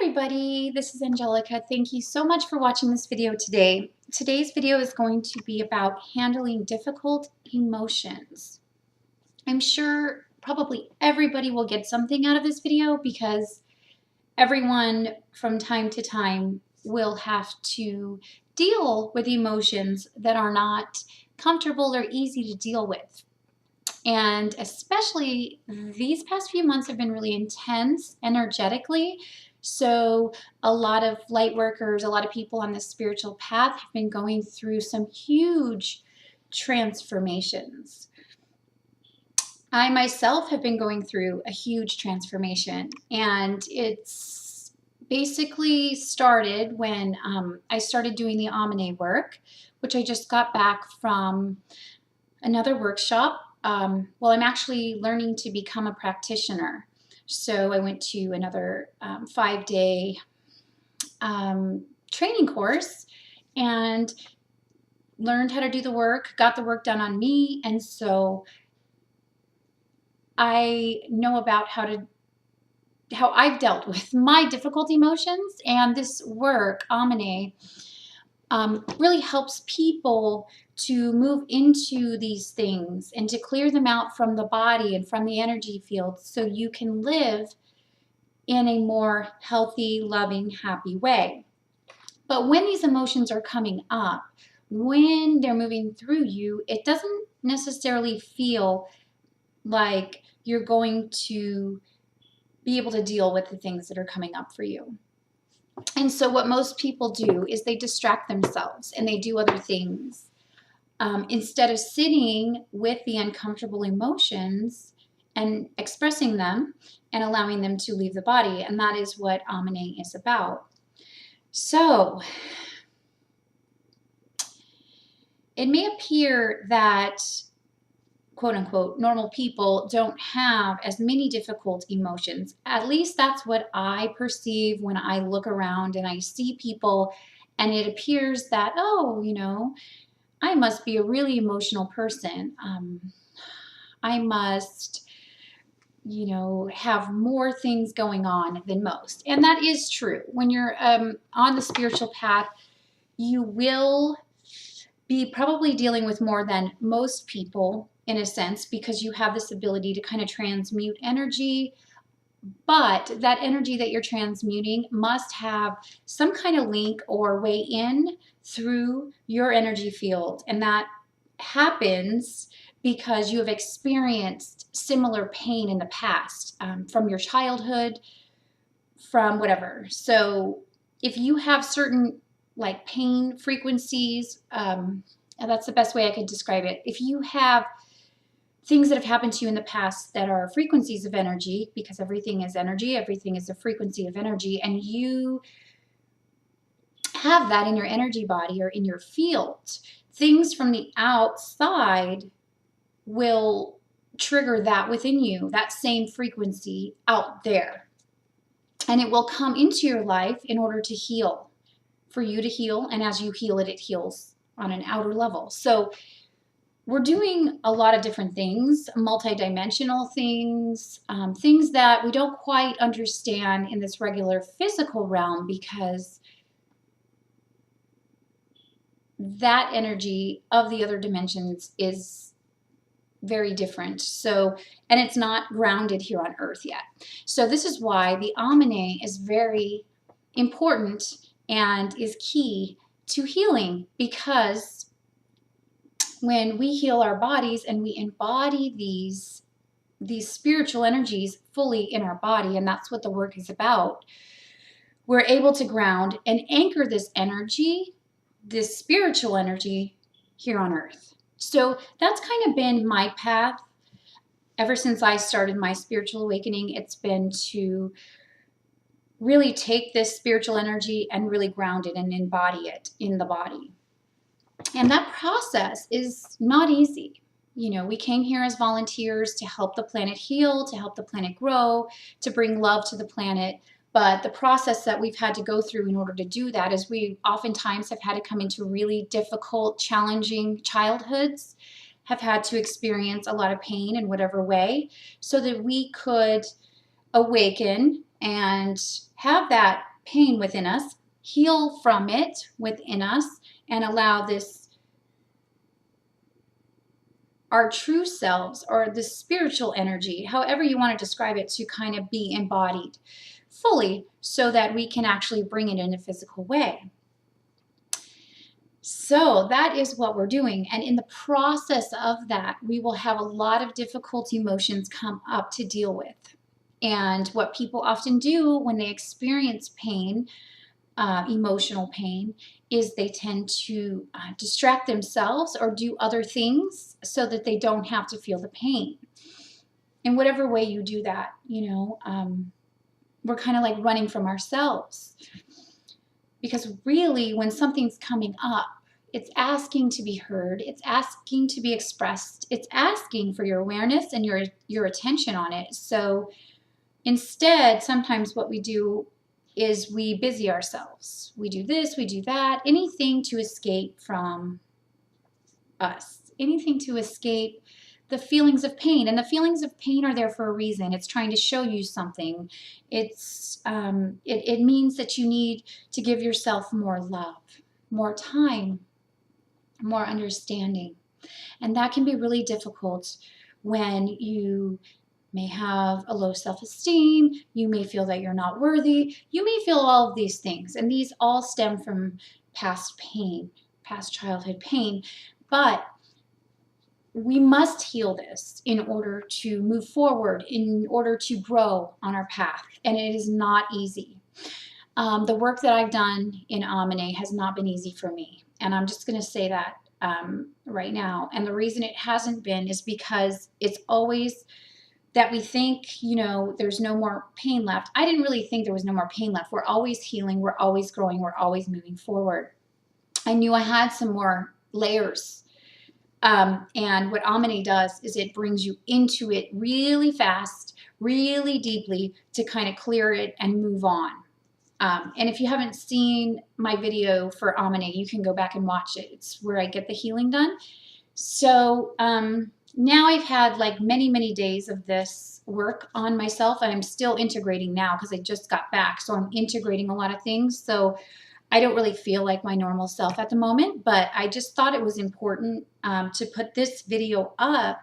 everybody, this is Angelica. Thank you so much for watching this video today. Today's video is going to be about handling difficult emotions. I'm sure probably everybody will get something out of this video because everyone from time to time will have to deal with emotions that are not comfortable or easy to deal with. And especially these past few months have been really intense energetically. So a lot of light workers, a lot of people on the spiritual path have been going through some huge transformations. I myself have been going through a huge transformation, and it's basically started when I started doing the Amane work, which I just got back from another workshop. I'm actually learning to become a practitioner. So I went to another 5-day training course and learned how to do the work, got the work done on me, and so I know about how I've dealt with my difficult emotions, and this work, Amane, really helps people to move into these things and to clear them out from the body and from the energy field so you can live in a more healthy, loving, happy way. But when these emotions are coming up, when they're moving through you, it doesn't necessarily feel like you're going to be able to deal with the things that are coming up for you. And so what most people do is they distract themselves and they do other things instead of sitting with the uncomfortable emotions and expressing them and allowing them to leave the body. And that is what Amane is about. So it may appear that quote unquote normal people don't have as many difficult emotions. At least that's what I perceive when I look around and I see people, and it appears that, oh, I must be a really emotional person. I must, have more things going on than most. And that is true. When you're on the spiritual path, you will be probably dealing with more than most people in a sense, because you have this ability to kind of transmute energy. But that energy that you're transmuting must have some kind of link or way in through your energy field. And that happens because you have experienced similar pain in the past, from your childhood, from whatever. So if you have certain like pain frequencies, and that's the best way I could describe it. If you have things that have happened to you in the past that are frequencies of energy, because everything is energy, everything is a frequency of energy, and you have that in your energy body or in your field, things from the outside will trigger that within you, that same frequency out there. And it will come into your life in order to heal, for you to heal. And as you heal it, it heals on an outer level. So we're doing a lot of different things, multidimensional things, things that we don't quite understand in this regular physical realm, because that energy of the other dimensions is very different. So, and it's not grounded here on Earth yet. So this is why the Amane is very important and is key to healing, because when we heal our bodies and we embody these spiritual energies fully in our body, and that's what the work is about, we're able to ground and anchor this energy, this spiritual energy here on Earth. So that's kind of been my path ever since I started my spiritual awakening. It's been to really take this spiritual energy and really ground it and embody it in the body. And that process is not easy. We came here as volunteers to help the planet heal, to help the planet grow, to bring love to the planet. But the process that we've had to go through in order to do that is we oftentimes have had to come into really difficult, challenging childhoods, have had to experience a lot of pain in whatever way, so that we could awaken and have that pain within us, heal from it within us, and allow this, our true selves, or the spiritual energy, however you want to describe it, to kind of be embodied fully so that we can actually bring it in a physical way. So that is what we're doing. And in the process of that, we will have a lot of difficult emotions come up to deal with. And what people often do when they experience pain, emotional pain, is they tend to distract themselves or do other things so that they don't have to feel the pain. In whatever way you do that, you know, we're kind of like running from ourselves. Because really, when something's coming up, it's asking to be heard, it's asking to be expressed, it's asking for your awareness and your attention on it. So instead, sometimes what we do is we busy ourselves. We do this, we do that, anything to escape from us, anything to escape the feelings of pain. And the feelings of pain are there for a reason. It's trying to show you something. It means that you need to give yourself more love, more time, more understanding. And that can be really difficult when you may have a low self-esteem, you may feel that you're not worthy, you may feel all of these things. And these all stem from past pain, past childhood pain. But we must heal this in order to move forward, in order to grow on our path. And it is not easy. The work that I've done in Amine has not been easy for me. And I'm just going to say that right now. And the reason it hasn't been is because it's always that we think, you know, there's no more pain left. I didn't really think there was no more pain left. We're always healing. We're always growing. We're always moving forward. I knew I had some more layers. And what Amine does is it brings you into it really fast, really deeply, to kind of clear it and move on. And if you haven't seen my video for Amine, you can go back and watch it. It's where I get the healing done. So now I've had like many days of this work on myself, and I'm still integrating now because I just got back. So I'm integrating a lot of things. So I don't really feel like my normal self at the moment, but I just thought it was important to put this video up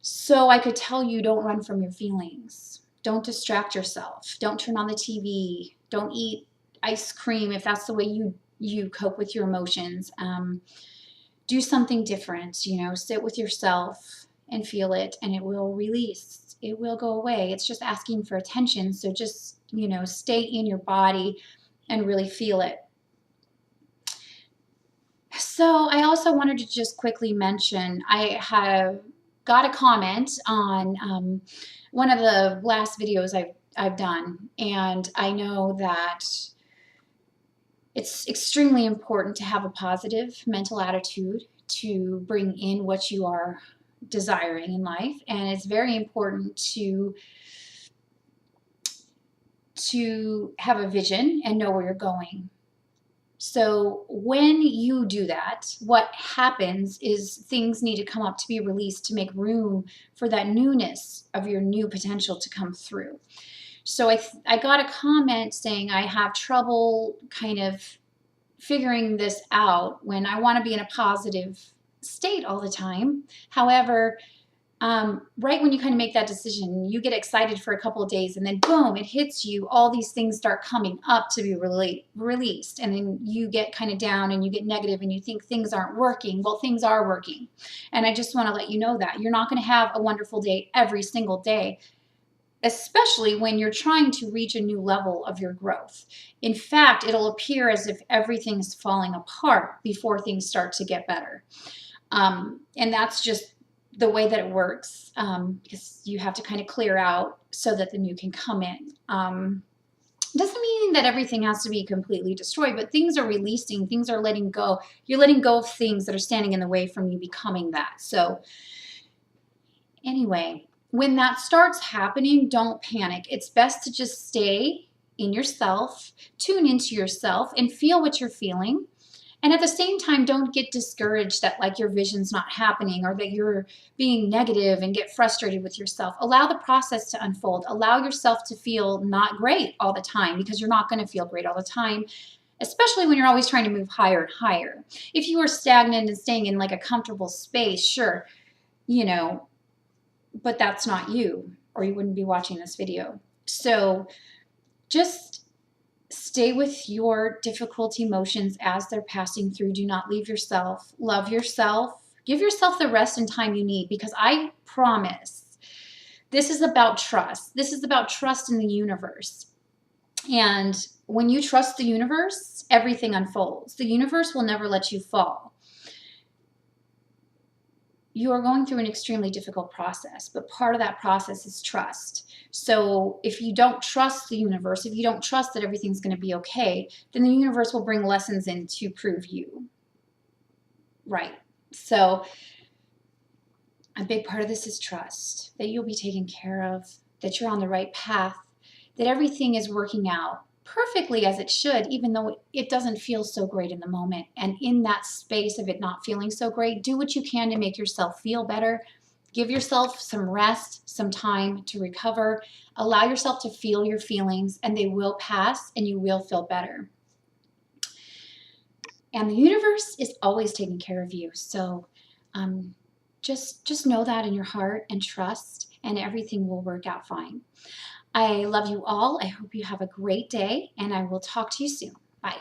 so I could tell you, don't run from your feelings. Don't distract yourself. Don't turn on the TV. Don't eat ice cream if that's the way you cope with your emotions. Do something different, you know, sit with yourself and feel it, and it will release. It will go away. It's just asking for attention. So just, you know, stay in your body and really feel it. So I also wanted to just quickly mention, I have got a comment on one of the last videos I've done, and I know that it's extremely important to have a positive mental attitude to bring in what you are desiring in life, and it's very important to have a vision and know where you're going. So when you do that, what happens is things need to come up to be released to make room for that newness of your new potential to come through. So I got a comment saying I have trouble kind of figuring this out when I want to be in a positive state all the time. However, right when you kind of make that decision, you get excited for a couple of days, and then boom, it hits you. All these things start coming up to be released, and then you get kind of down and you get negative and you think things aren't working. Well, things are working. And I just want to let you know that you're not going to have a wonderful day every single day, especially when you're trying to reach a new level of your growth. In fact, it'll appear as if everything is falling apart before things start to get better. And that's just the way that it works, because you have to kind of clear out so that the new can come in. Doesn't mean that everything has to be completely destroyed, but things are releasing, things are letting go. You're letting go of things that are standing in the way from you becoming that. So anyway, when that starts happening, don't panic. It's best to just stay in yourself, tune into yourself, and feel what you're feeling. And at the same time, don't get discouraged that like your vision's not happening or that you're being negative and get frustrated with yourself. Allow the process to unfold. Allow yourself to feel not great all the time, because you're not going to feel great all the time, especially when you're always trying to move higher and higher. If you were stagnant and staying in like a comfortable space, sure, you know, but that's not you, or you wouldn't be watching this video. So just stay with your difficult emotions as they're passing through. Do not leave yourself. Love yourself. Give yourself the rest and time you need, because I promise this is about trust. This is about trust in the universe. And when you trust the universe, everything unfolds. The universe will never let you fall. You are going through an extremely difficult process, but part of that process is trust. So if you don't trust the universe, if you don't trust that everything's going to be okay, then the universe will bring lessons in to prove you right. So a big part of this is trust, that you'll be taken care of, that you're on the right path, that everything is working out perfectly as it should, even though it doesn't feel so great in the moment. And in that space of it not feeling so great, do what you can to make yourself feel better. Give yourself some rest, some time to recover. Allow yourself to feel your feelings, and they will pass, and you will feel better. And the universe is always taking care of you. So just know that in your heart and trust, and everything will work out fine. I love you all. I hope you have a great day, and I will talk to you soon. Bye.